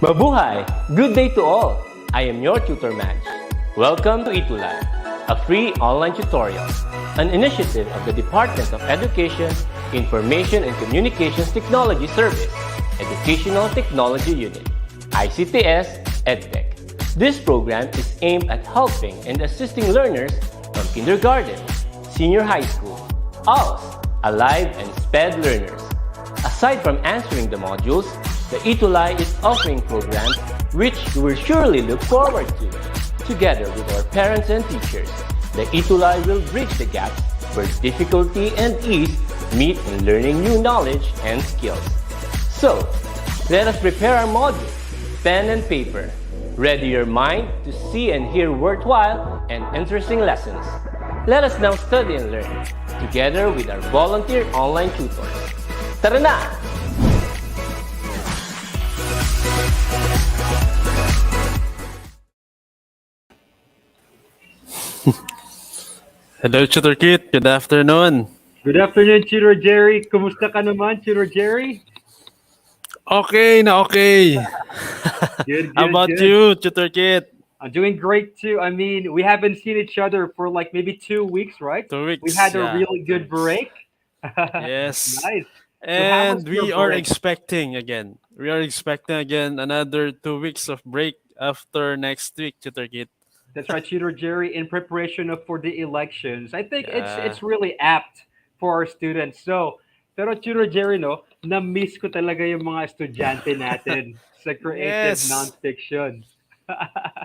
Mabuhay! Good day to all! I am your tutor Madge. Welcome to ETUlay, a free online tutorial, an initiative of the Department of Education, Information and Communications Technology Service, Educational Technology Unit, SHS-Edtech. This program is aimed at helping and assisting learners from kindergarten, senior high school, ALS, Alive, and SPED learners. Aside from answering the modules, the ETUlay is offering programs which you will surely look forward to. Together with our parents and teachers, the ETUlay will bridge the gap where difficulty and ease meet in learning new knowledge and skills. So, let us prepare our modules, pen and paper. Ready your mind to see and hear worthwhile and interesting lessons. Let us now study and learn, together with our volunteer online tutors. Tara na! Hello, Tutor Kit. Good afternoon. Good afternoon, Tutor Jerry. Kumusta ka naman, Tutor Jerry? Okay na okay. Good, How about you, Tutor Kit? I'm doing great too. I mean, we haven't seen each other for like maybe 2 weeks, right? 2 weeks. We had a yeah, really good 2 weeks. break. Yes. Nice. So how was And your we are break? expecting again. We are expecting again another 2 weeks of break after next week, Tutor Kit. That's right, Tutor Jerry. In preparation for the elections, I think it's Yeah. it's really apt for our students. So, pero Tutor Jerry, no, na-miss ko talaga yung mga estudyante natin sa creative Yes. nonfiction.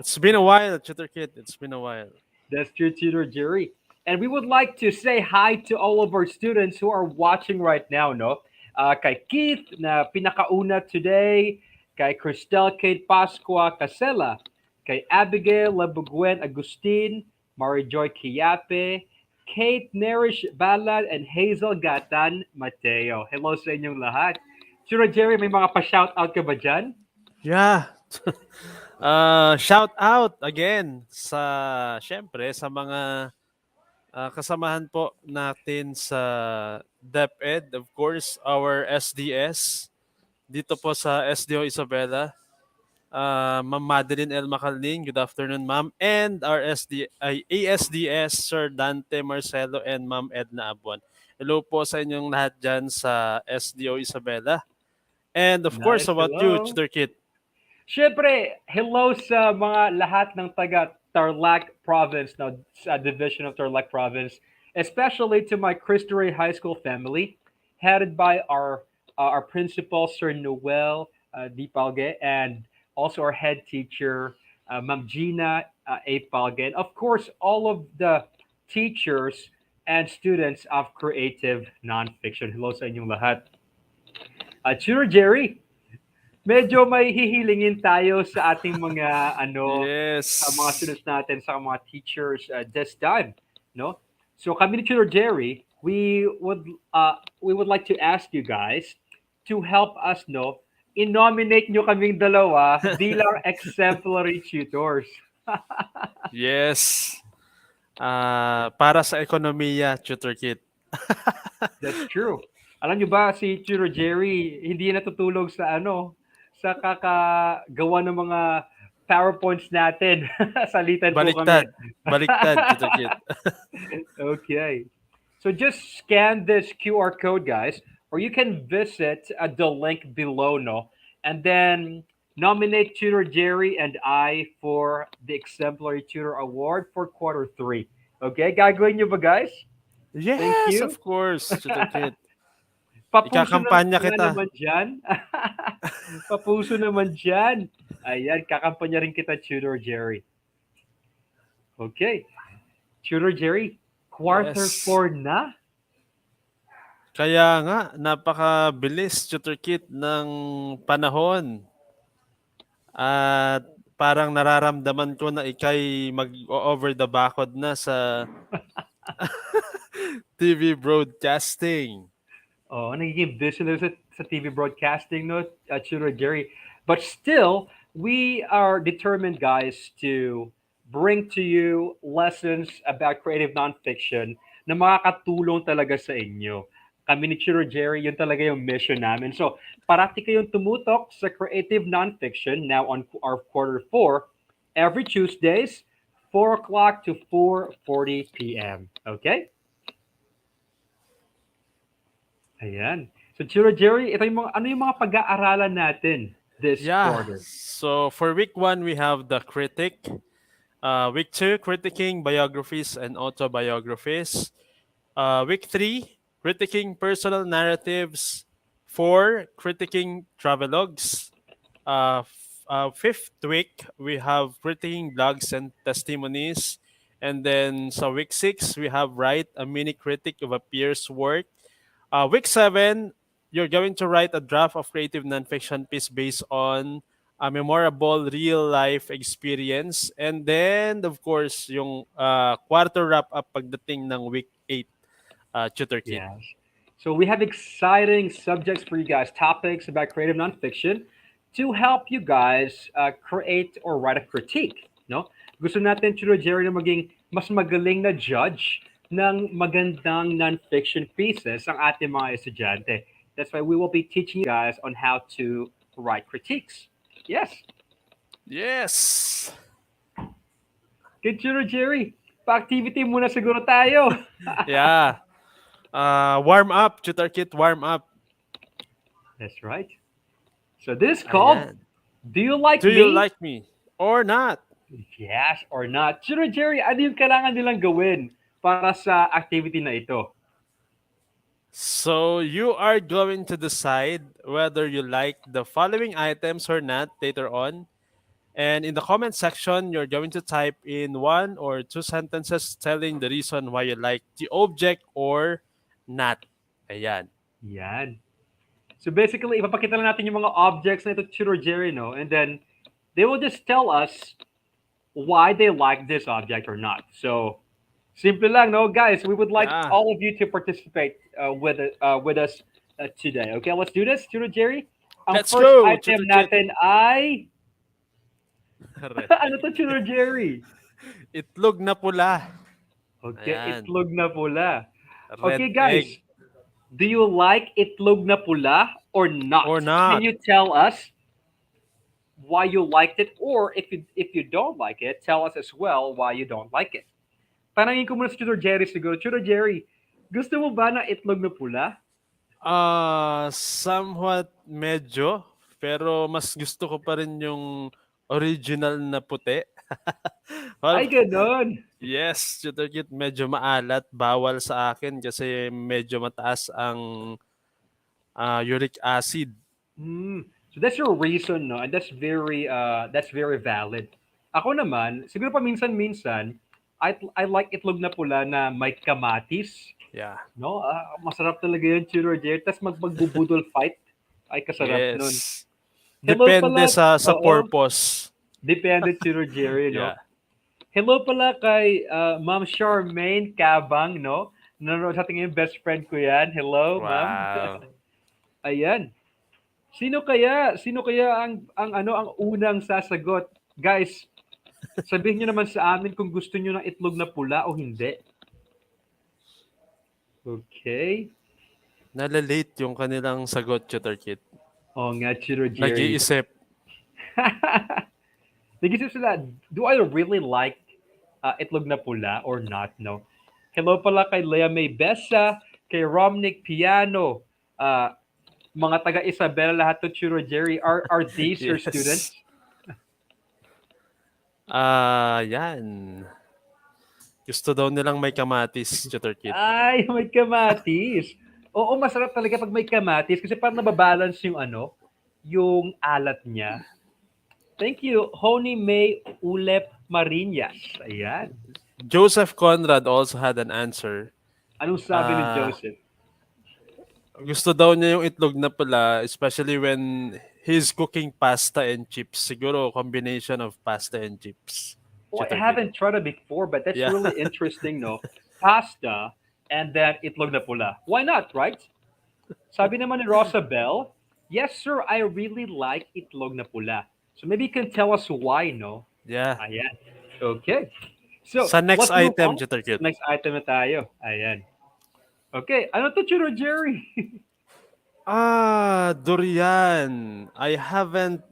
It's been a while, Tutor Kit. It's been a while. That's true, Tutor Jerry. And we would like to say hi to all of our students who are watching right now, no? Kay Keith na pinakauna today, kay Cristel Kate Pascua Casella, kay Abigail Labuguen Agustin, Marijoy Kiyape, Kate Nerish Balad, and Hazel Gatan Mateo. Hello sa inyong lahat. Tutor Jerry, may mga pa-shoutout ka ba dyan? Yeah. Shout out again syempre sa mga kasamahan po natin sa DepEd, of course, our SDS dito po sa SDO Isabela. Ma'am Madeline L. Macalin, good afternoon, ma'am. And our ASDS, Sir Dante Marcelo and Ma'am Edna Abuan. Hello po sa inyong lahat dyan sa SDO Isabela. And of course, Nice, about you, hello. Tutor Kit? Siyempre, hello sa mga lahat ng taga Tarlac Province, no, sa division of Tarlac Province, especially to my Cristo Rey High School family, headed by our principal, Sir Noel Dipalge, and also our head teacher, Ma'am Gina A. Palge, and of course, all of the teachers and students of creative nonfiction. Hello sa inyong lahat. Tutor Jerry, medyo may hihilingin tayo sa ating mga sa mga Yes. students natin, sa mga teachers this time, no? So kami ni Tutor Jerry, we would like to ask you guys to help us, no, i-nominate nyo kaming dalawa bilang exemplary tutors. Yes. Para sa ekonomiya, Tutor Kit. That's true. Alam nyo ba, si Tutor Jerry, hindi natutulog sa sa kakagawa ng mga PowerPoints natin. Salitan po kami. Baliktad, Tutor Kit. Okay. So just scan this QR code, guys, or you can visit the link below, no? And then nominate Tutor Jerry and I for the Exemplary Tutor Award for quarter 3. Okay, gagawin nyo ba, guys? Yes, you. of course, Tutor Kit. Papuso Ikakampanya na kita. naman dyan. Papuso naman dyan. Ayan, kakampanya rin kita, Tutor Jerry. Okay. Tutor Jerry, quarter Yes. 4 na? Kaya nga, napakabilis, Tutor Kit, ng panahon. At parang nararamdaman ko na ikay mag-over the backod na sa TV broadcasting. Oh, nagiging business sa TV broadcasting, no, Tutor Jerry. But still, we are determined, guys, to bring to you lessons about creative nonfiction na makakatulong talaga sa inyo. kami ni Chiro Jerry, yun talaga yung mission namin. So, parati kayong tumutok sa Creative Nonfiction now on our quarter 4 every Tuesdays, 4 o'clock to 4:40 p.m. Okay? Ayan. So, Chiro Jerry, ito yung mga, ano yung mga pag-aaralan natin this Yeah. quarter? So for week 1, we have the critic. Week 2, critiquing biographies and autobiographies. Week 3, critiquing personal narratives. 4, critiquing travelogues. Fifth week, we have critiquing blogs and testimonies. And then so week 6, we have write a mini critic of a peer's work. Week 7, you're going to write a draft of creative nonfiction piece based on a memorable real life experience. And then, of course, yung quarter wrap up pagdating ng week 8, tutor kit. Yes. So we have exciting subjects for you guys, topics about creative nonfiction to help you guys create or write a critique. No? Gusto natin, Chiro Jerry, na maging mas magaling na judge ng magandang nonfiction pieces ang ating mga estudyante. That's why we will be teaching you guys on how to write critiques. Yes. Yes! Good, Chiro Jerry. Pa-activity muna siguro tayo. Yeah. Warm up, tutor kit, warm up. That's right. So this is called Ayan. Do You Like Do Me? you like me or not? Yes or not? Chiro Jerry, ano yung kailangan nilang gawin para sa activity na ito? So you are going to decide whether you like the following items or not later on. And in the comment section, you're going to type in 1 or 2 sentences telling the reason why you like the object or not. Ayan. Yan. So basically, ipapakita lang natin yung mga objects na ito, Chiro Jerry, no? And then, they will just tell us why they like this object or not. So, simple lang, no? Guys, we would like Yeah. all of you to participate with us today. Okay, let's do this, Chiro Jerry. Ang Let's first go, item Chiro natin ay... Red. ano to, Chiro Jerry? Itlog na pula. Okay, Ayan. itlog na pula. Red Okay, guys. egg. Do you like itlog na pula or not? Or not. Can you tell us why you liked it, or if you don't like it, tell us as well why you don't like it. Tanangin ko muna si Tutor Jerry siguro. Tutor Jerry, gusto mo ba na itlog na pula? Somewhat medyo, pero mas gusto ko pa rin yung original na puti. Well, Ay, ganon. yes, tutor kit, medyo maalat, bawal sa akin kasi medyo mataas ang uric acid. So that's your reason, no? And that's very valid. Ako naman, siguro pa minsan-minsan, I like itlog na pula na may kamatis. Yeah. No? Masarap talaga yun, Tutor Jerry. Tapos magbubudol fight. Ay, kasarap nun. Yes. Hello Depende pala. sa Oo. purpose. Depende, Tutor Jerry, no? Yeah. Hello pala kay Ma'am Charmaine Cabang, no? Nanonood sa ating yung best friend ko yan. Hello, ma'am. Wow. Ayan. Sino kaya ang unang sasagot? Guys, sabihin niyo naman sa amin kung gusto niyo ng itlog na pula o hindi. Okay. Nalalate yung kanilang sagot, tutor kit. Oh nga, Chiro Jerry. Nag-iisip. Nag-isip sila, do I really like itlog na pula or not? No. Hello pala kay Lea May Besa, kay Romnick Piano, mga taga Isabela, lahat to Chiro Jerry. Are these your Yes. students? Yan. Gusto daw nilang may kamatis, tutor kit. Ay, may kamatis. Oo, masarap talaga pag may kamatis kasi parang nababalance yung yung alat niya. Thank you, Honey May Ulep Marinas. Ayan. Joseph Conrad also had an answer. Anong sabi ni Joseph? Gusto daw niya yung itlog na pula, especially when he's cooking pasta and chips. Siguro combination of pasta and chips. Well, I Tutor haven't tried it before, but that's Yeah. really interesting, no? Pasta and then itlog na pula. Why not, right? Sabi naman ni Rosabel, yes, sir, I really like itlog na pula. So maybe you can tell us why, no? kit. Yeah. Ayan. Okay. So, Sa next let's move item, on. tutor kit. Next item na tayo. Ayan. Okay, ano to, Chino Jerry? Durian. I haven't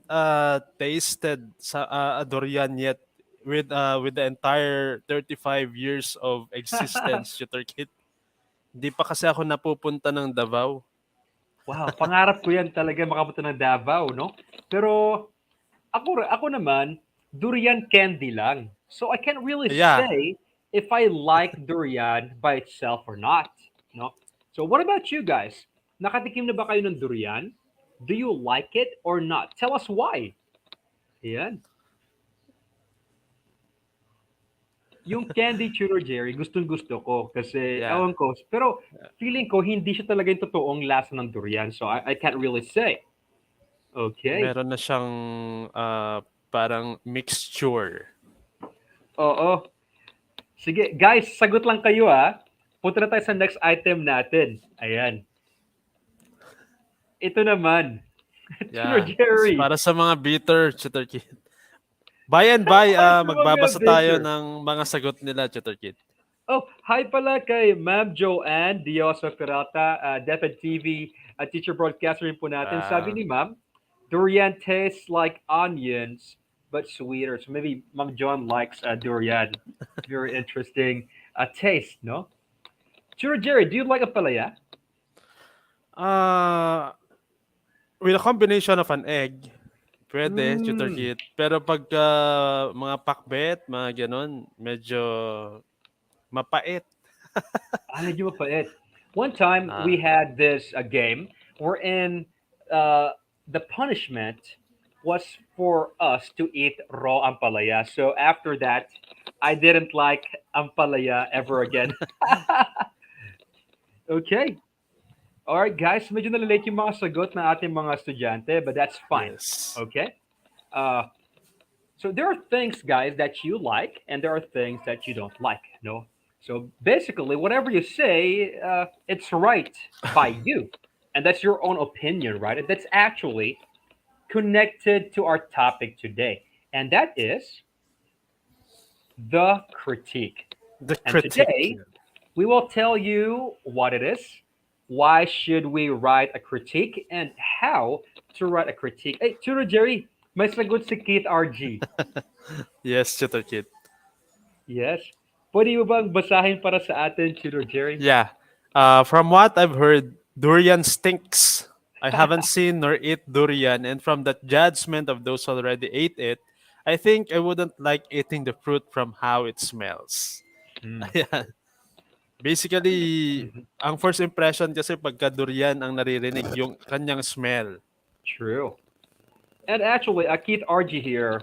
tasted a durian yet with the entire 35 years of existence, Tutor Kit. Hindi pa kasi ako napupunta ng Davao. Wow, pangarap ko yan talaga makapunta ng Davao, no? Pero ako naman, durian candy lang. So I can't really Yeah, say if I like durian by itself or not, no? So what about you guys? Nakatikim na ba kayo ng durian? Do you like it or not? Tell us why. Yan. Yung candy churro Jerry, gustong-gusto ko kasi yeah. ewan ko, pero feeling ko hindi siya talaga yung totoong lasa ng durian. So I can't really say. Okay. Meron na siyang parang mixture. Oo. Sige, guys, sagot lang kayo ah. Punta na tayo sa next item natin. Ayan. Ito naman. Churro Yeah. Jerry. Para sa mga bitter, Tutor Kit. By and by, Para sa mga magbabasa tayo bitter. ng mga sagot nila, Tutor Kit. Oh, hi pala kay Ma'am Joanne Dioso Peralta, DepEd TV, teacher broadcaster rin po natin. Sabi Ah, ni Ma'am, durian tastes like onions but sweeter. So maybe Ma'am John likes durian. Very interesting taste, no? Sure, Jerry, do you like a palaya? uh, with a combination of an egg, pwede, Tutor Mm, Kit. Pero pagka mga pakbet, mga ganon, medyo mapait. medyo mapait. One time we Ah, had this game wherein the punishment was for us to eat raw ampalaya. So after that, I didn't like ampalaya ever again. Okay. All right, guys. Medyo nalalate yung mga sagot ng ating mga estudyante, but that's fine. yes. Okay. Uh, so there are things, guys, that you like, and there are things that you don't like. No. So basically, whatever you say, it's right by you, and that's your own opinion, right? And that's actually connected to our topic today, and that is the critique. The And critique. today, we will tell you what it is, why should we write a critique, and how to write a critique. Hey, Churo Jerry, may sagot si Keith RG. Yes, Tutor Kit. Yes. Pwede mo bang basahin para sa atin, Churo Jerry? Yeah. From what I've heard, durian stinks. I haven't seen nor eat durian, and from the judgment of those who already ate it, I think I wouldn't like eating the fruit from how it smells. Hmm. Ayan. Basically, Mhm. ang first impression kasi pagka durian ang naririnig, yung kanyang smell. True. And actually, Keith RG here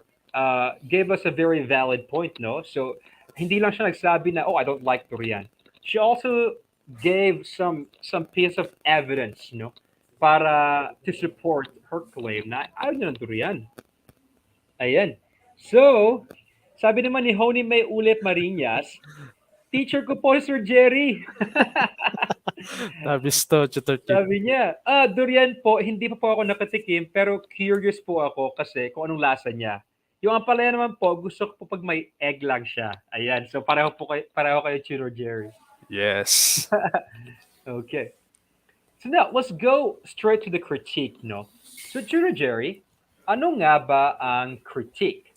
gave us a very valid point, no? So, hindi lang siya nagsabi na, oh, I don't like durian. She also gave some piece of evidence, no? Para to support her claim na ayaw niya ng durian. Ayan. So, sabi naman ni Honey May Ulit Marinas, teacher ko po si Sir Jerry. Tabis to, Tutor Kit. Sabi niya, durian po, hindi pa po ako nakatikim, pero curious po ako kasi kung anong lasa niya. Yung ampalaya naman po, gusto ko po pag may egg lang siya. Ayan, so pareho kayo Chino Jerry. Yes. Okay. So now, let's go straight to the critique, no? So Chino Jerry, ano nga ba ang critique?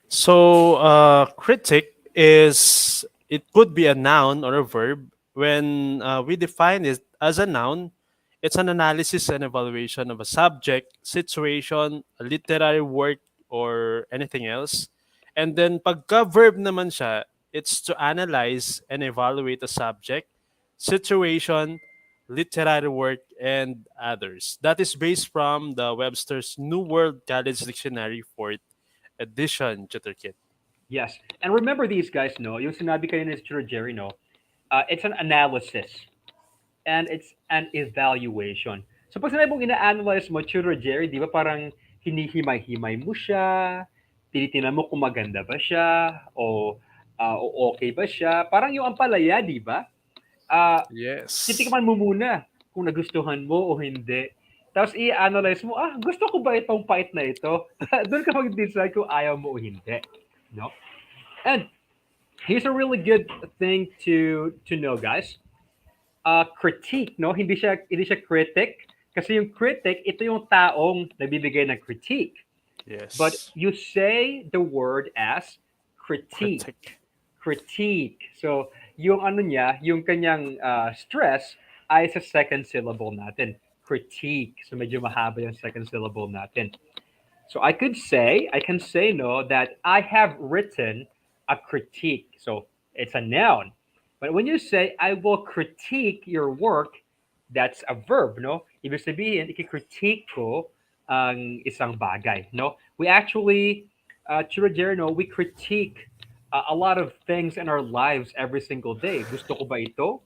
So, critic is, it could be a noun or a verb. When we define it as a noun, it's an analysis and evaluation of a subject, situation, a literary work, or anything else. And then, pagka verb naman siya, it's to analyze and evaluate a subject, situation, literary work, and others. That is based from the Webster's New World College Dictionary, 4th edition, Tutor Kit. Yes. And remember these guys, no? Yung sinabi kayo ni Chino Jerry, no? It's an analysis and it's an evaluation. So pag sinabi mong ina-analyze mo, Chino Jerry, di ba parang hinihimay-himay mo siya, tinitingnan mo kung maganda ba siya, o okay ba siya. Parang yung ampalaya, di ba? Yes. Titikman mo muna kung nagustuhan mo o hindi. Tapos i-analyze mo, gusto ko ba itong pait na ito? Doon ka mag-decide kung ayaw mo o hindi. No? And here's a really good thing to know, guys. critique, no? Hindi siya critic. Kasi yung critic, ito yung taong nagbibigay ng critique. But Yes. you say the word as critique. Critic. Critique. So, yung ano niya, yung kanyang stress ay sa second syllable natin. Critique. So, medyo mahaba yung second syllable natin. So, I can say, no, that I have written a critique. So, it's a noun. But when you say, I will critique your work, that's a verb, no? Ibig sabihin, i-critique ko ang isang bagay, no? We actually, Chura no, we critique a lot of things in our lives every single day. Gusto ko ba ito?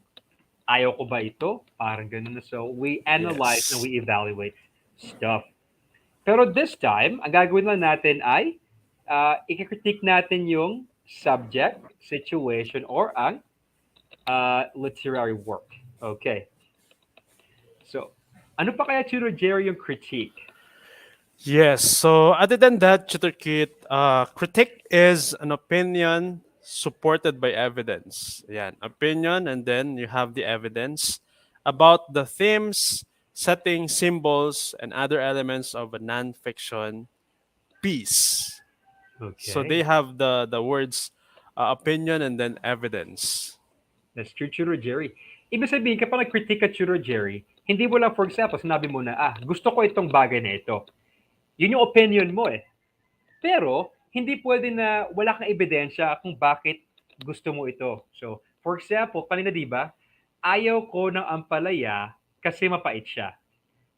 Ayaw ko ba ito? Parang ganun na. So, we analyze and Yes. we evaluate stuff. Pero this time, ang gagawin lang natin ay i-critique natin yung subject, situation, or ang literary work. Okay. So, ano pa kaya, Tutor Jerry, yung critique? Yes. So other than that, Tutor Kit, critique is an opinion supported by evidence. Yeah, opinion, and then you have the evidence about the themes, setting, symbols, and other elements of a nonfiction piece. So they Okay. have the words opinion and then evidence. That's true, Tutor Jerry. Ibig sabihin, kapag nag-critique ka, Tutor Jerry, hindi mo lang, for example, sinabi mo na, gusto ko itong bagay na ito. Yun yung opinion mo eh. Pero, hindi pwede na wala kang ebidensya kung bakit gusto mo ito. So, for example, kanina di ba, ayaw ko ng ampalaya kasi mapait siya.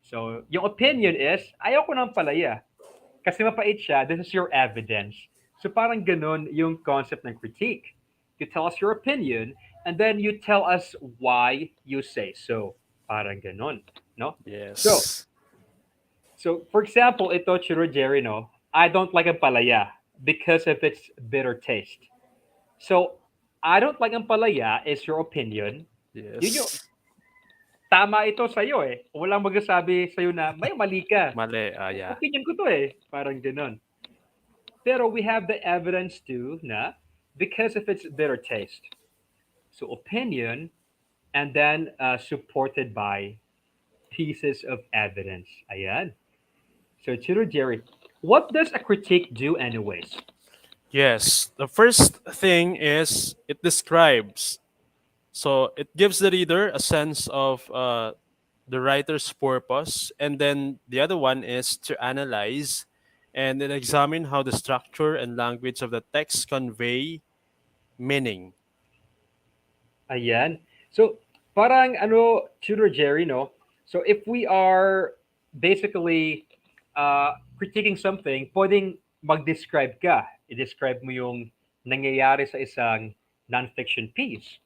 So, yung opinion is, ayaw ko ng ampalaya kasi mapait siya. This is your evidence. So, parang ganun yung concept ng critique. You tell us your opinion, and then you tell us why you say so. Parang ganun. No? So, Yes. So, for example, ito, Chiro Jerry, no? I don't like ampalaya because of its bitter taste. So, I don't like ampalaya is your opinion. Yun yung, Yes. tama ito sa'yo eh. Walang magsasabi sa'yo na may mali ka. Mali. Yeah. Opinion ko to eh. Parang ganun. Pero we have the evidence too na because of its bitter taste. So, opinion and then supported by pieces of evidence. Ayan. So, Chiro Jerry, what does a critique do, anyways? Yes. The first thing is it describes. So it gives the reader a sense of the writer's purpose, and then the other one is to analyze and then examine how the structure and language of the text convey meaning. Ayan. So, parang ano, Tutor Jerry, no? So, if we are basically critiquing something, pwedeng mag-describe ka. I-describe mo yung nangyayari sa isang non-fiction piece.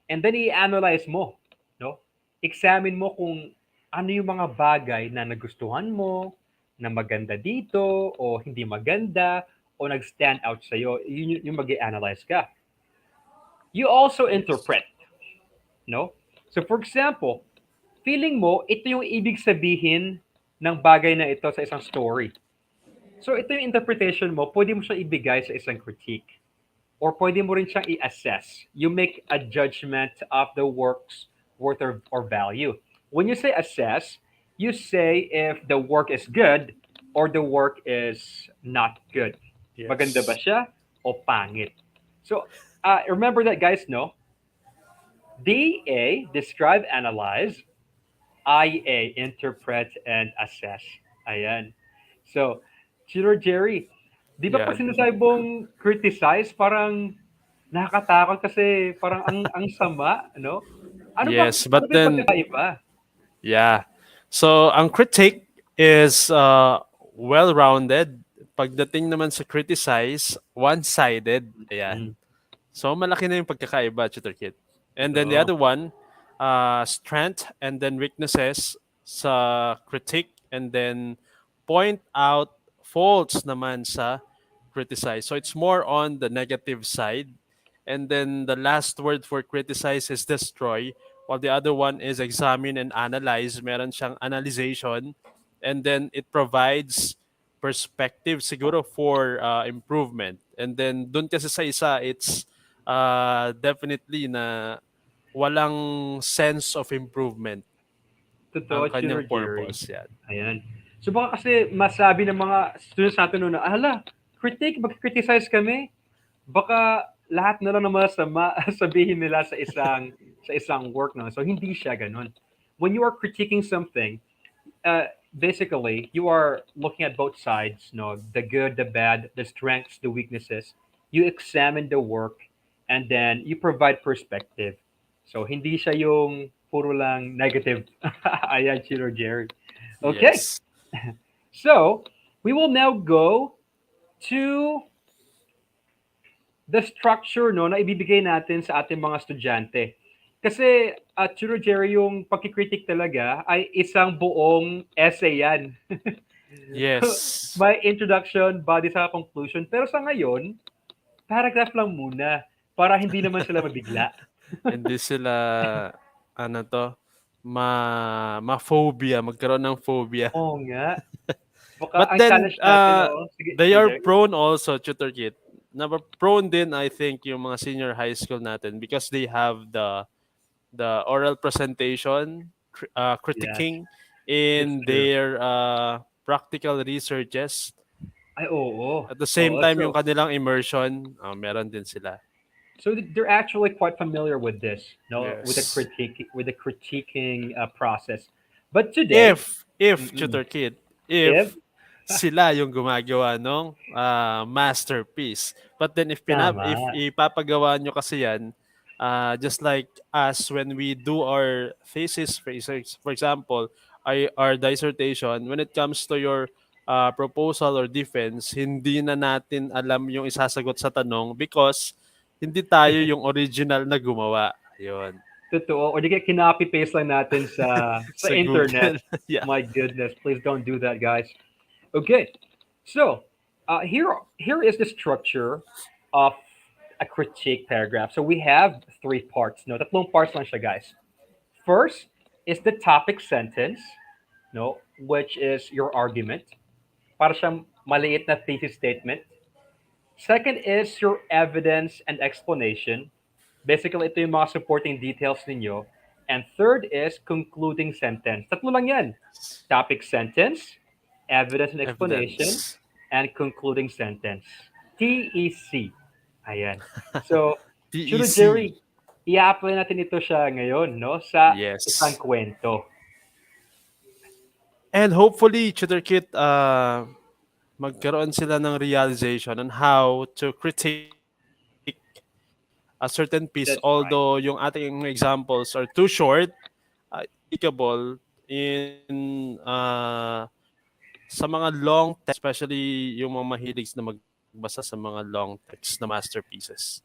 And then i-analyze mo, no? Examine mo kung ano yung mga bagay na nagustuhan mo, na maganda dito, o hindi maganda, o nag-stand out sa'yo. Yun yung mag-analyze ka. You also interpret, no? So for example, feeling mo ito yung ibig sabihin ng bagay na ito sa isang story. So ito yung interpretation mo, pwede mo siya ibigay sa isang critique. Or pwede mo rin siyang i-assess. You make a judgment of the work's worth or value. When you say assess, you say if the work is good or the work is not good. Maganda ba Yes. siya o pangit? So, remember that, guys, no? DA, describe, analyze. IA, interpret, and assess. Ayan. So, Sir Jerry, di ba Yeah. pag sinasabi mong criticize, parang nakakatakot kasi parang ang sama, no? Yes. Ano But ba yung then, pagkakaiba? yeah. So ang critique is well-rounded. Pagdating naman sa criticize, one-sided. Ayan. Mm, So malaki na yung pagkakaiba, Tutor Kit. And then the totoo. other one, strength and then weaknesses sa critique, and then point out faults naman sa criticize. So it's more on the negative side. And then the last word for criticize is destroy, while the other one is examine and analyze. Meron siyang analyzation, and then it provides perspective siguro for improvement. And then dun kasi sa isa, it's definitely na walang sense of improvement ang Totoo, kanyang Tutor Jerry. purpose yan. Ayan. So baka kasi masabi ng mga students natin noon na, hala, mag-criticize kami. Baka lahat na lang ng masama sabihin nila sa isang work no. So hindi siya ganun. When you are critiquing something, basically you are looking at both sides, no, the good, the bad, the strengths, the weaknesses. You examine the work and then you provide perspective. So hindi siya yung puro lang negative. Ayan, Chiro Jerry. Okay. Yes. So, we will now go to the structure no na ibibigay natin sa ating mga estudyante. Kasi Chiro Jerry, yung pagkikritik talaga ay isang buong essay yan. Yes. May introduction, body sa conclusion. Pero sa ngayon, paragraph lang muna para hindi naman sila mabigla. Hindi sila, ano to, ma-phobia, magkaroon ng phobia. Oo nga. Baka But ang then, challenge natin, oh. Sige, they are Jerry. prone also, Tutor Kit. Prone din, I think, yung mga senior high school natin because they have the oral presentation, Yes, critiquing that's in true. their practical researches. Ay, oo. At the same Oo, time, yung so, kanilang immersion, meron din sila. so they're actually quite familiar with this, no, with the Yes. critiquing process. But today, If mm-mm, Tutor Kid, if if sila yung gumagawa ng masterpiece. But then if tama, ipapagawa nyo kasi yan, just like us when we do our thesis, for example, our dissertation, when it comes to your proposal or defense, hindi na natin alam yung isasagot sa tanong because hindi tayo yung original na gumawa. Ayun. totoo, or di kaya kinopy paste lang natin sa Sa internet. Google. Yeah. My goodness, please don't do that, guys. Okay, so here is the structure of a critique paragraph. So we have three parts. No, tatlong parts lang siya, guys. First is the topic sentence, no, which is your argument. Para siyang maliit na thesis statement. Second is your evidence and explanation. Basically, ito yung mga supporting details ninyo. And third is concluding sentence. Tatlo lang yan. Topic sentence, evidence and explanation, Evidence. and concluding sentence. TEC. Ayan. So, Churo TEC. Jerry, i-apply natin ito siya ngayon, no? Sa isang Yes. kwento. And hopefully, Tutor Kit, magkaroon sila ng realization on how to critique a certain piece. That's right. Although yung ating examples are too short, applicable in sa mga long text, especially yung mga mahilig na magbasa sa mga long text na masterpieces.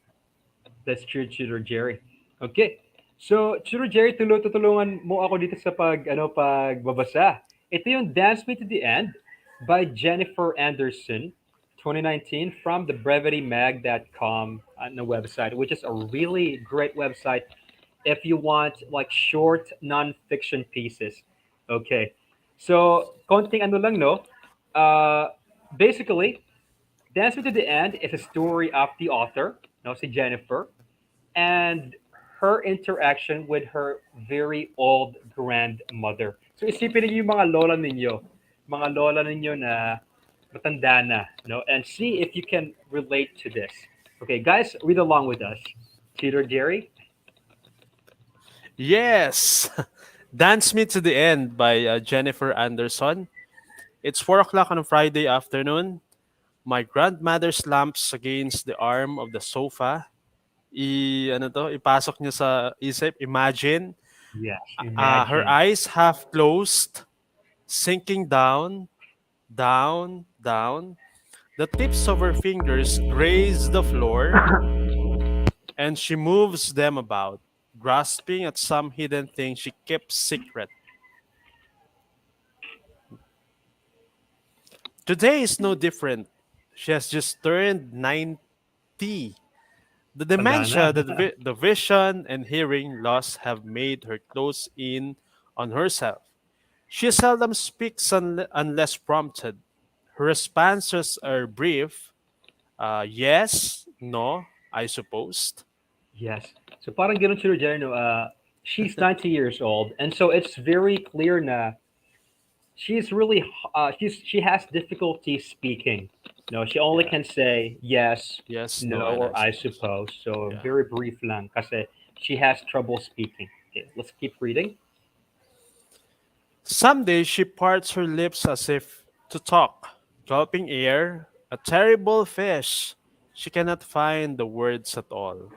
That's true, Tutor Jerry. Okay. So, Tutor Jerry, tutulungan mo ako dito sa pagbabasa. Ito yung Dance Me to the End by Jennifer Anderson, 2019, from the brevitymag.com na website, which is a really great website if you want like short non-fiction pieces. Okay. So, konting ano lang, no? Basically, Dance Me to the End is a story of the author, no, si Jennifer, and her interaction with her very old grandmother. So isipin niyo yung mga lola ninyo na matanda na, no, and see if you can relate to this. Okay, guys, read along with us. Peter Jerry. Yes! Dance Me to the End by Jennifer Anderson. It's 4 o'clock on a Friday afternoon. My grandmother slumps against the arm of the sofa. Ipasok niya sa isip, imagine, Yes, her imagine. eyes half closed, sinking down, down, down. The tips of her fingers graze the floor, and she moves them about, grasping at some hidden thing she kept secret. Today is no different. She has just turned 90. The Tanda na. dementia, the vision, and hearing loss have made her close in on herself. She seldom speaks unless prompted. Her responses are brief, yes, no, I suppose. Yes. So parang ganun si Roger, no? She's 90 years old, and so it's very clear na she's really she has difficulty speaking. No, she only Yeah. can say yes, Yes, no, no, and I or I suppose. suppose. So Yeah. very brief lang kasi she has trouble speaking. Okay, let's keep reading. Someday she parts her lips as if to talk, gulping air, a terrible fish. She cannot find the words at all.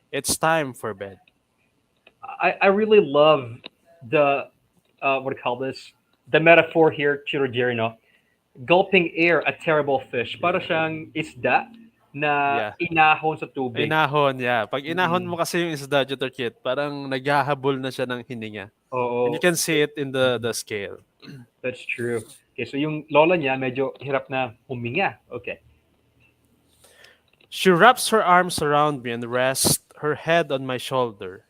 It's time for bed. I really love the what do you call this? The metaphor here, Chirojiri, no? Gulping air, a terrible fish. Para siyang isda na Yeah. inahon sa tubig. Inahon, yeah. Pag inahon Mm, mo kasi yung isda, Kit, parang naghahabol na siya ng hininga. And you oo, can see it in the mhm, scale. that's true. Okay, so yung lola niya medyo hirap na huminga. Okay. She wraps her arms around me and rests her head on my shoulder.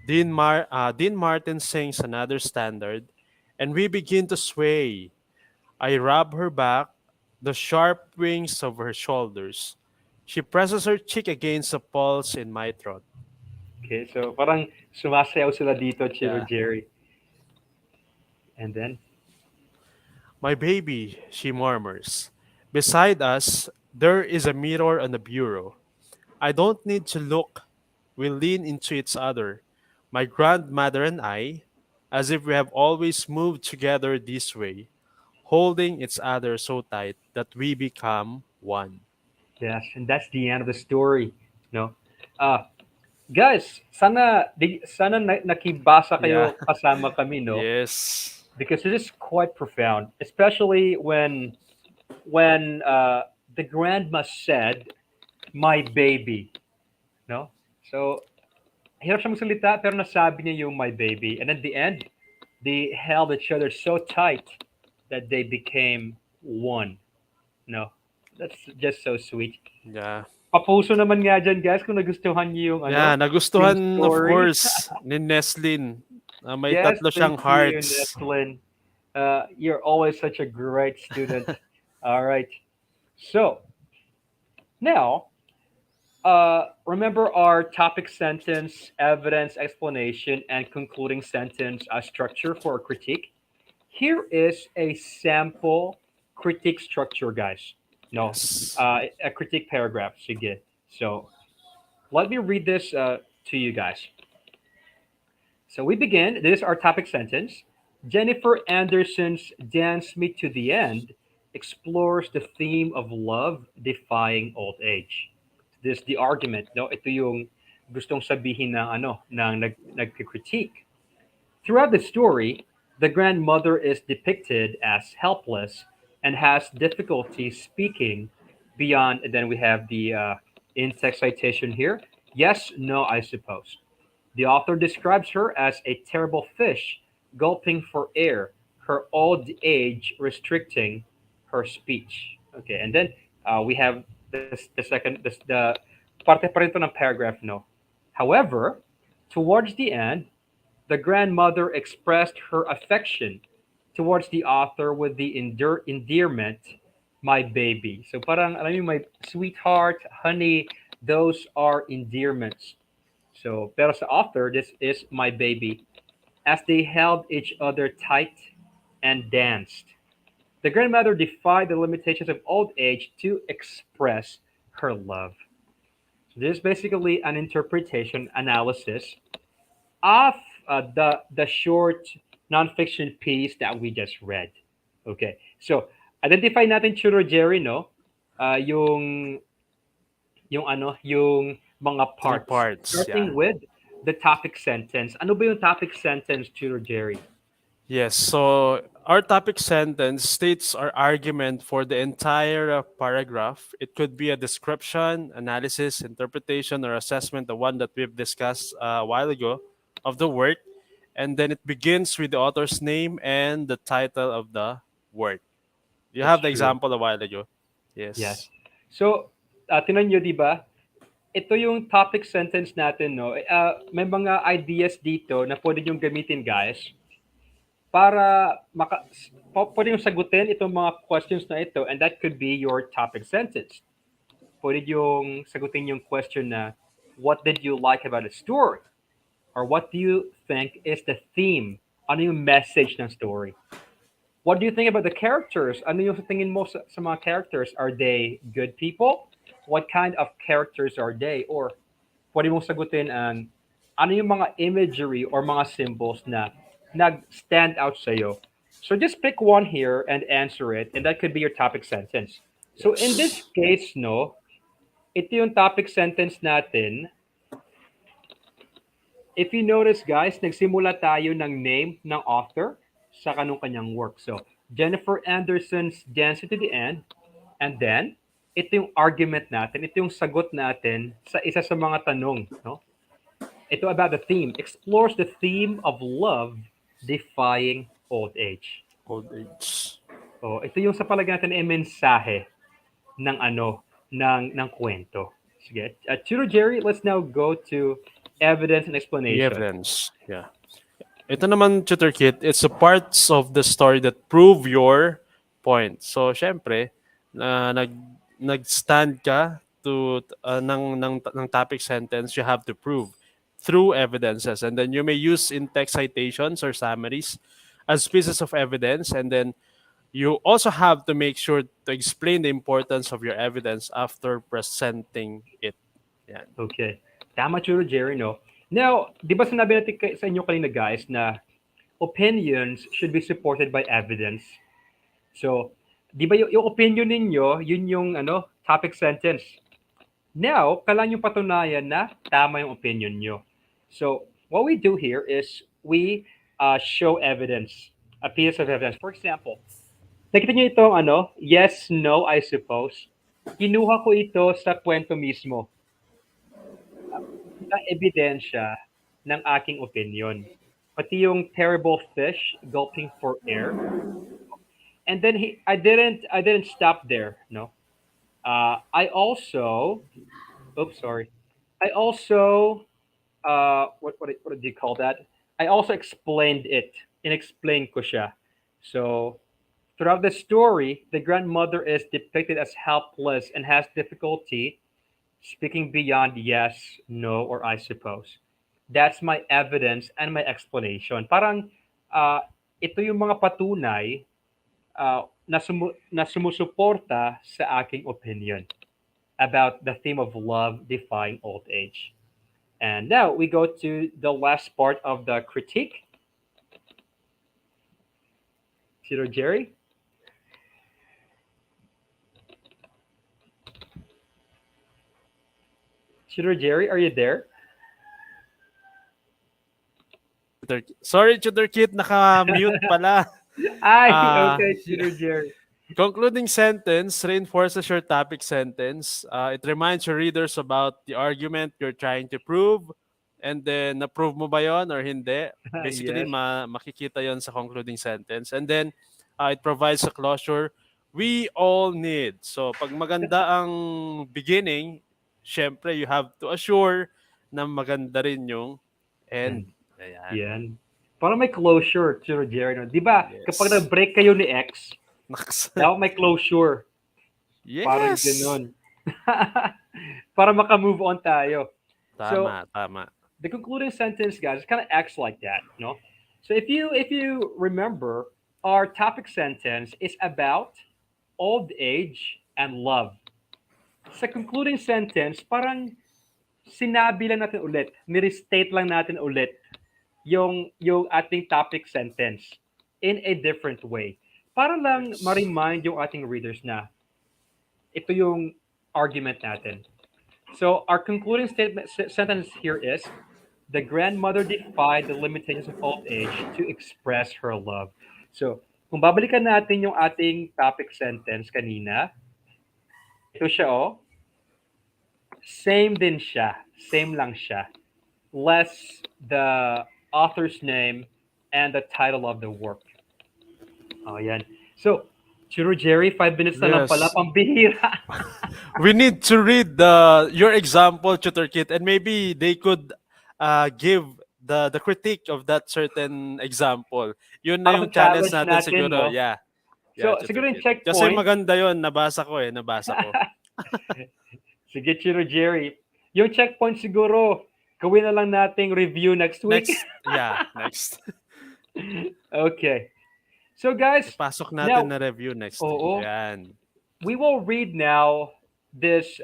Dean Martin sings another standard, and we begin to sway. I rub her back, the sharp wings of her shoulders. She presses her cheek against the pulse in my throat. Okay, so parang sumasayaw sila dito, Chiro Yeah. Jerry. And then, My baby, she murmurs. Beside us, there is a mirror on the bureau. I don't need to look. We lean into each other, my grandmother and I, as if we have always moved together this way, holding each other so tight that we become one. yes, and that's the end of the story. No? Uh, guys, sana nakibasa Yeah. kayo kasama kami, no? Yes. Because it is quite profound, especially when the grandma said, "My baby," no? So hirap siya magsalita pero nasabi niya yung "my baby," and at the end, they held each other so tight that they became one. No, that's just so sweet. Yeah. Papuso naman nga dyan, guys, kung nagustuhan niyo yung Yeah, yung nagustuhan of story. course ni Neslin. May Yes, tatlo thank siyang you, hearts. Neslin. You're always such a great student. All right. So now, remember our topic sentence, evidence, explanation, and concluding sentence structure for a critique. Here is a sample critique structure, guys. No, Yes. a critique paragraph. Sige. So let me read this to you guys. So we begin. This is our topic sentence. Jennifer Anderson's Dance Me to the End explores the theme of love defying old age. This is the argument. No, ito yung gustong sabihin ng nagkritik. Throughout the story, the grandmother is depicted as helpless and has difficulty speaking beyond. And then we have the in-text citation here. Yes, no, I suppose. The author describes her as a terrible fish, gulping for air, her old age restricting her speech. Okay, and then we have the parte pa rin to ng paragraph, no? However, towards the end, the grandmother expressed her affection towards the author with the endearment, my baby. So parang, alam mo, my sweetheart, honey, those are endearments. So, pero sa author, this is my baby. As they held each other tight and danced. The grandmother defied the limitations of old age to express her love. So this is basically an interpretation analysis of the short nonfiction piece that we just read. Okay, so identify natin Churo Jerry, no? Yung yung mga Three parts. parts, yeah. Starting with the topic sentence. Ano ba yung topic sentence, Churo Jerry? Yes, so our topic sentence states our argument for the entire paragraph. It could be a description, analysis, interpretation, or assessment, the one that we've discussed a while ago, of the work. And then it begins with the author's name and the title of the work. You That's have the true. example a while ago. Yes. Yes. So, tinan nyo, di ba? Ito yung topic sentence natin, no? May mga ideas dito na pwede yung gamitin, guys, para pwede yung sagutin itong mga questions na ito, and that could be your topic sentence. Pwede yung sagutin yung question na, What did you like about the story? Or what do you think is the theme? Ano yung message ng story? What do you think about the characters? Ano yung tingin mo sa mga characters? Are they good people? What kind of characters are they? Or pwede mong sagutin ang ano yung mga imagery or mga symbols na nag-stand out sa'yo. So just pick one here and answer it, and that could be your topic sentence. So in this Yes. case, no, ito yung topic sentence natin. If you notice, guys, nagsimula tayo ng name ng author sa kanyang work. So, Jennifer Anderson's Dancing to the End. And then, ito yung argument natin, ito yung sagot natin sa isa sa mga tanong. No? Ito about the theme. Explores the theme of love defying old age. Old age. Oh, ito yung sa palagay natin ay mensahe ng ng kwento. Sige. Tutor Jerry, let's now go to evidence and The explanation. evidence. Yeah. Ito naman, Tutor Kit, it's the parts of the story that prove your point. So, syempre, nag-stand ka to ng topic sentence, you have to prove through evidences. And then you may use in-text citations or summaries as pieces of evidence. And then you also have to make sure to explain the importance of your evidence after presenting it. Yan. Okay. Tama, Tutor Jerry, no? Now, di ba sinabi natin sa inyo kanina, guys, na opinions should be supported by evidence. So, di ba yung opinion ninyo, yun yung topic sentence. Now, kailangan yung patunayan na tama yung opinion nyo. So, what we do here is we show evidence, a piece of evidence. For example, nakita nyo itong yes, no, I suppose. Kinuha ko ito sa kwento mismo. Na ebidensya ng aking opinion. Pati yung terrible fish gulping for air. And then I didn't stop there, no. I also what did you call that? I also explained it. Inexplained ko siya. So throughout the story, the grandmother is depicted as helpless and has difficulty speaking beyond yes, no, or I suppose. That's my evidence and my explanation. Parang ito yung mga patunay na sumusuporta sa aking opinion about the theme of love defying old age. And now we go to the last part of the critique. Tutor Jerry? Tutor Jerry, are you there? Sorry, Tutor Kit, naka-mute pala. Ay, Ah, okay, Tutor Jerry. Concluding sentence reinforces your topic sentence. It reminds your readers about the argument you're trying to prove. And then, na-prove mo ba yon or hindi? Basically, Yes. makikita yon sa concluding sentence. And then, it provides a closure we all need. So, pag maganda ang beginning, syempre, you have to assure na maganda rin yung end. Ayan. Yan. Para may closure, Tutor Jerry. No? Di ba, Yes. kapag nag-break kayo ni ex, Naks- dapat may closure. Parang yes! ganun. Para maka-move on tayo. Tama. The concluding sentence, guys, kind of acts like that, no? So if you remember, our topic sentence is about old age and love. Sa concluding sentence, parang sinabi lang natin ulit, ni-restate lang natin ulit yung ating topic sentence in a different way. Para lang ma-remind yung ating readers na ito yung argument natin. So our concluding sentence here is, the grandmother defied the limitations of old age to express her love. So, kung babalikan natin yung ating topic sentence kanina, ito siya same din siya. Same lang siya. Less the author's name and the title of the work. Oh, yan. So, Tutor Jerry, 5 minutes na lang Yes. pala, pambihira. We need to read your example, Tutor Kit, and maybe they could give the critique of that certain example. Yun na Para yung challenge challenge natin siguro. no? Yeah. So, Tutor siguro yung Kit. checkpoint. Kasi maganda yun. Nabasa ko. Sige, Tutor Jerry. Yung checkpoint siguro, gawin na lang nating review next week. Next, yeah, next. Okay. So guys, Ipasok natin now, na review next week. oo, Yan. we will read now this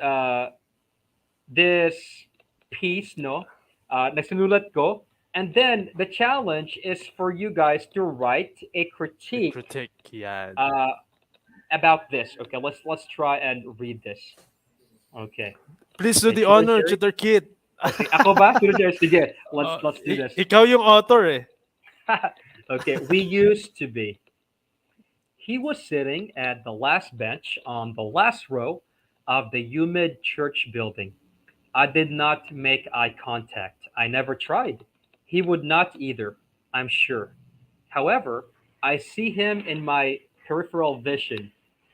piece, no? Na sinulat ko. And then the challenge is for you guys to write a critique Critique, yan. uh, about this. Okay, let's try and read this. Okay. Please do Okay, the Tutor honor, Jerry. Tutor Kit. Okay, ako ba? Tutor Jerry, sige. Let's do this. Ikaw yung author eh. Okay, we used to be. He was sitting at the last bench on the last row of the humid church building. I did not make eye contact. I never tried. He would not either, I'm sure. However, I see him in my peripheral vision.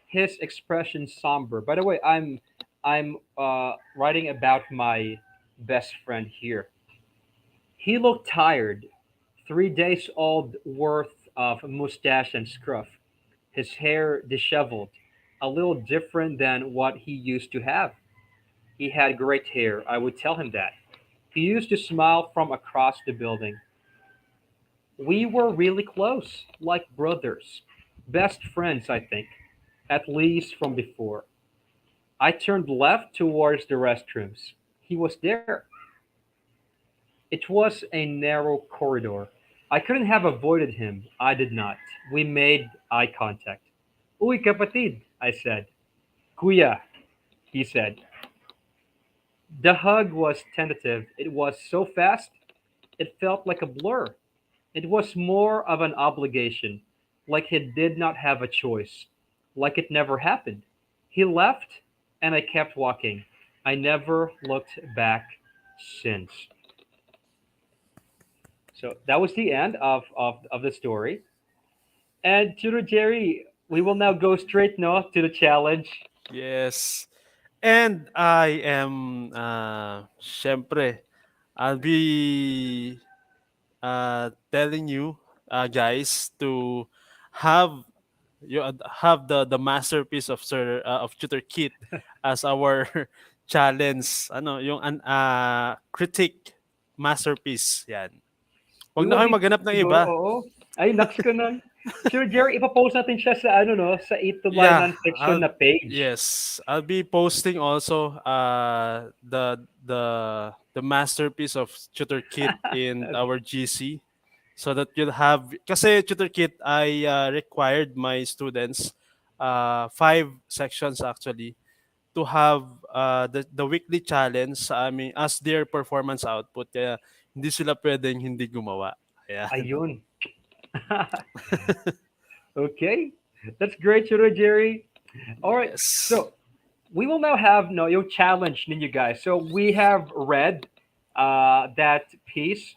His expression somber. By the way, I'm writing about my best friend here. He looked tired, 3 days old worth of mustache and scruff, his hair disheveled, a little different than what he used to have. He had great hair, I would tell him that. He used to smile from across the building. We were really close, like brothers. Best friends, I think, at least from before. I turned left towards the restrooms. He was there. It was a narrow corridor. I couldn't have avoided him. I did not. We made eye contact. Uy, kapatid, I said. Kuya, he said. The hug was tentative. It was so fast, it felt like a blur. It was more of an obligation, like he did not have a choice, like it never happened. He left, and I kept walking. I never looked back since. So that was the end of the story. And Tutor Jerry, we will now go straight no to the challenge. Yes. And I am, syempre, I'll be telling you guys to have have the masterpiece of Sir of Tutor Kit as our challenge. Ano, yung critique masterpiece. Yan. We Huwag na will kayo be maghanap ng siguro, iba. oo. Ay, naks ka nun. Sir Jerry, ipapost natin siya sa ano no, sa ETUlay Yeah, NonFiction na page. I'll be posting also the masterpiece of Tutor Kit in our GC so that you'll have kasi Tutor Kit I required my students 5 sections actually to have the weekly challenge sa amin as their performance output kaya hindi sila pwedeng hindi gumawa. Ayan. Ayun. Okay. That's great, Tutor Jerry. All right. Yes. So we will now have no your challenge ninyo guys. So we have read that piece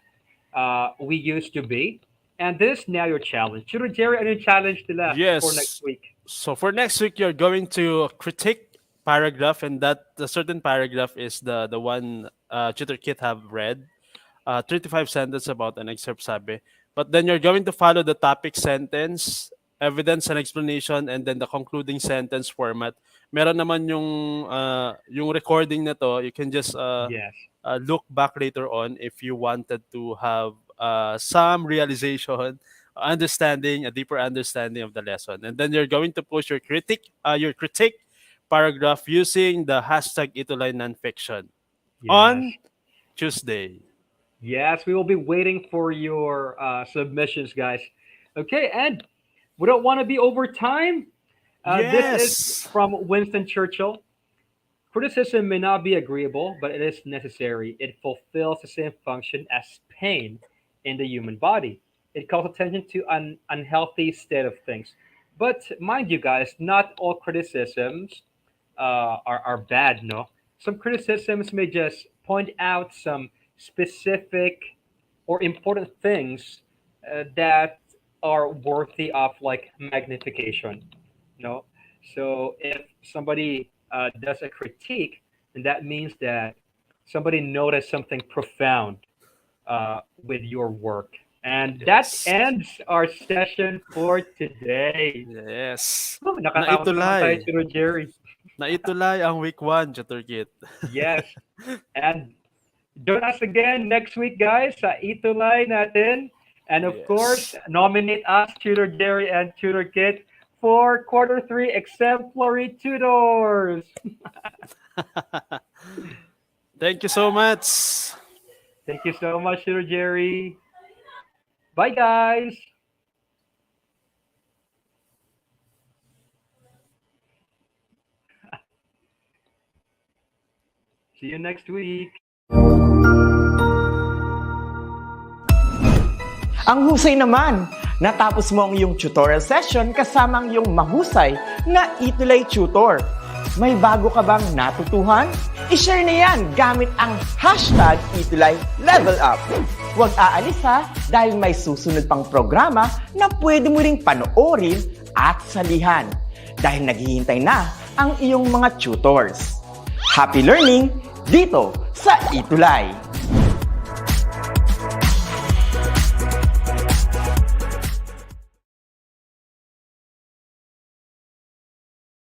we used to be. And this now your challenge. Tutor Jerry, ano yung challenge nila for next Yes. week? So for next week, you're going to critique paragraph, and that the certain paragraph is the one Tutor Kit have read. 35 sentences about an excerpt sabi. But then you're going to follow the topic sentence, evidence and explanation, and then the concluding sentence format. Meron naman yung recording na to, you can just Yes. look back later on if you wanted to have some realization, understanding, a deeper understanding of the lesson. And then you're going to post your critique paragraph using the hashtag ETUlay NonFiction Yes. on Tuesday. Yes, we will be waiting for your submissions, guys. Okay, and we don't want to be over time. This is Yes. from Winston Churchill. Criticism may not be agreeable, but it is necessary. It fulfills the same function as pain in the human body. It calls attention to an unhealthy state of things. But mind you, guys, not all criticisms are bad, no? Some criticisms may just point out some specific or important things that are worthy of like magnification, no? So if somebody does a critique, then that means that somebody noticed something profound with your work. And that Yes. ends our session for today. Yes. Oh, Na nakatapos naman tayo, itulay. Sir Jerry. Naitulay ang week 1, Tutor Kit. Yes. And join us again next week, guys, sa ETUlay natin. And of Yes. course, nominate us, Tutor Jerry and Tutor Kit, for Quarter 3 Exemplary Tutors. Thank you so much. Thank you so much, Tutor Jerry. Bye, guys. See you next week. Ang husay naman! Natapos mo ang iyong tutorial session kasama ang iyong mahusay na ETUlay tutor. May bago ka bang natutuhan? I-share na yan gamit ang hashtag ETUlay Level Up. Huwag aalis ha, dahil may susunod pang programa na pwede mo ring panoorin at salihan. Dahil naghihintay na ang iyong mga tutors. Happy learning dito sa ETUlay!